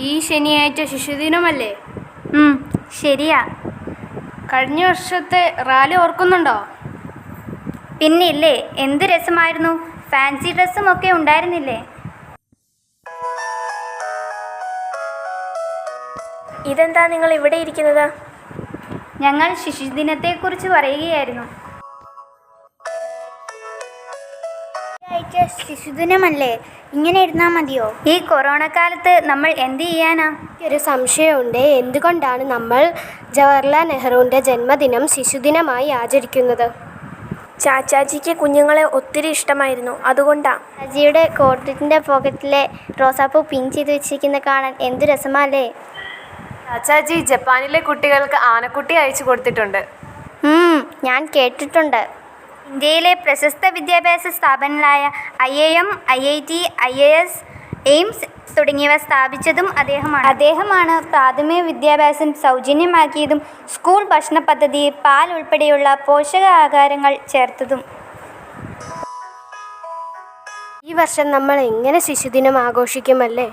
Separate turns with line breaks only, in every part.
ഈ ശനിയാഴ്ച ശിശുദിനമല്ലേ?
ശരിയാ.
കഴിഞ്ഞ വർഷത്തെ റാലി ഓർക്കുന്നുണ്ടോ?
പിന്നില്ലേ, എന്ത് രസമായിരുന്നു. ഫാൻസി ഡ്രസ്സും ഒക്കെ ഉണ്ടായിരുന്നില്ലേ?
ഇതെന്താ നിങ്ങൾ ഇവിടെ ഇരിക്കുന്നത്?
ഞങ്ങൾ ശിശുദിനത്തെക്കുറിച്ച് പറയുകയായിരുന്നു. ശിശുദിനമല്ലേ, ഇങ്ങനെ ഇരുന്നാൽ മതിയോ? ഈ കൊറോണ കാലത്ത് നമ്മൾ എന്ത് ചെയ്യാനാ?
ഒരു സംശയമുണ്ട്. എന്തുകൊണ്ടാണ് നമ്മൾ ജവഹർലാൽ നെഹ്റുവിൻ്റെ ജന്മദിനം ശിശുദിനമായി ആചരിക്കുന്നത്? ചാച്ചാജിക്ക് കുഞ്ഞുങ്ങളെ ഒത്തിരി ഇഷ്ടമായിരുന്നു, അതുകൊണ്ടാണ്.
ചാച്ചിയുടെ കോട്ടിൻ്റെ പോക്കറ്റിലെ റോസാപ്പൂ പിൻ ചെയ്ത് വെച്ചിരിക്കുന്ന കാണാൻ എന്ത് രസമല്ലേ?
ചാച്ചാജി ജപ്പാനിലെ കുട്ടികൾക്ക് ആനക്കുട്ടി അയച്ചു കൊടുത്തിട്ടുണ്ട്.
ഞാൻ കേട്ടിട്ടുണ്ട്. ഇന്ത്യയിലെ പ്രശസ്ത വിദ്യാഭ്യാസ സ്ഥാപനങ്ങളായ IIM, IIT, IIS, എയിംസ് തുടങ്ങിയവ സ്ഥാപിച്ചതും അദ്ദേഹമാണ് പ്രാഥമിക വിദ്യാഭ്യാസം സൗജന്യമാക്കിയതും സ്കൂൾ ഭക്ഷണ പദ്ധതിയിൽ പാൽ ഉൾപ്പെടെയുള്ള പോഷകാഹാരങ്ങൾ ചേർത്തതും.
ഈ വർഷം നമ്മൾ എങ്ങനെ ശിശുദിനം ആഘോഷിക്കുമല്ലേ?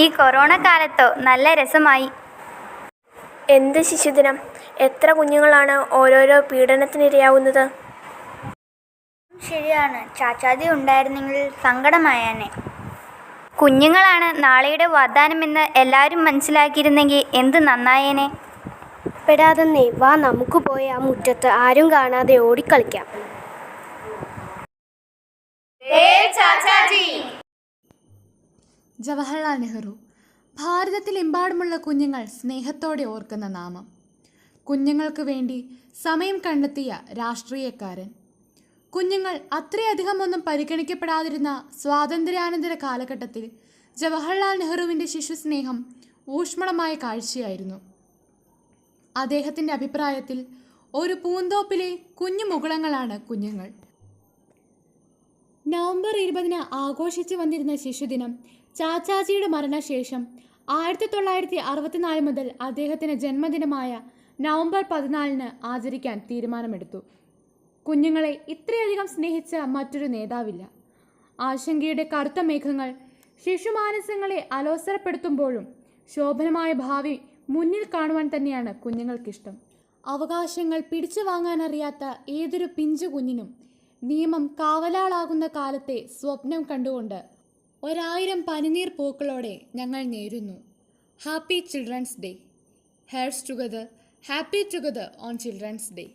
ഈ കൊറോണ കാലത്തോ നല്ല രസമായി.
എന്ത് ശിശുദിനം? എത്ര കുഞ്ഞുങ്ങളാണ് ഓരോരോ പീഡനത്തിനിരയാവുന്നത്?
ശരിയാണ്, ചാച്ചാജി ഉണ്ടായിരുന്നെങ്കിൽ സങ്കടമായേനെ. കുഞ്ഞുങ്ങളാണ് നാളെയുടെ വാഗ്ദാനമെന്ന് എല്ലാവരും മനസ്സിലാക്കിയിരുന്നെങ്കിൽ എന്ത് നന്നായേനെ.
പെടാതെ വാ, നമുക്ക് പോയി ആ മുറ്റത്ത് ആരും കാണാതെ ഓടിക്കളിക്കാം.
ജവഹർലാൽ നെഹ്റു, ഭാരതത്തിലെമ്പാടുമുള്ള കുഞ്ഞുങ്ങൾ സ്നേഹത്തോടെ ഓർക്കുന്ന നാമം. കുഞ്ഞുങ്ങൾക്ക് വേണ്ടി സമയം കണ്ടെത്തിയ രാഷ്ട്രീയക്കാരൻ. കുഞ്ഞുങ്ങൾ അത്രയധികമൊന്നും പരിഗണിക്കപ്പെടാതിരുന്ന സ്വാതന്ത്ര്യാനന്തര കാലഘട്ടത്തിൽ ജവഹർലാൽ നെഹ്റുവിൻ്റെ ശിശുസ്നേഹം ഊഷ്മളമായ കാഴ്ചയായിരുന്നു. അദ്ദേഹത്തിൻ്റെ അഭിപ്രായത്തിൽ ഒരു പൂന്തോപ്പിലെ കുഞ്ഞു മുകുളങ്ങളാണ് കുഞ്ഞുങ്ങൾ. നവംബർ 20 ആഘോഷിച്ചു വന്നിരുന്ന ശിശുദിനം ചാച്ചാജിയുടെ മരണശേഷം 1964 മുതൽ അദ്ദേഹത്തിൻ്റെ ജന്മദിനമായ നവംബർ 14 ആചരിക്കാൻ തീരുമാനമെടുത്തു. കുഞ്ഞുങ്ങളെ ഇത്രയധികം സ്നേഹിച്ച മറ്റൊരു നേതാവില്ല. ആശങ്കയുടെ കറുത്ത മേഘങ്ങൾ ശിശുമാനസങ്ങളെ അലോസരപ്പെടുത്തുമ്പോഴും ശോഭനമായ ഭാവി മുന്നിൽ കാണുവാൻ തന്നെയാണ് കുഞ്ഞുങ്ങൾക്കിഷ്ടം. അവകാശങ്ങൾ പിടിച്ചു വാങ്ങാനറിയാത്ത ഏതൊരു പിഞ്ചു കുഞ്ഞിനും നിയമം കാവലാളാകുന്ന കാലത്തെ സ്വപ്നം കണ്ടുകൊണ്ട് 1000 പനിനീർ പൂക്കളോടെ ഞങ്ങൾ നേരുന്നു. Happy children's day. Hairs together, happy together on children's day.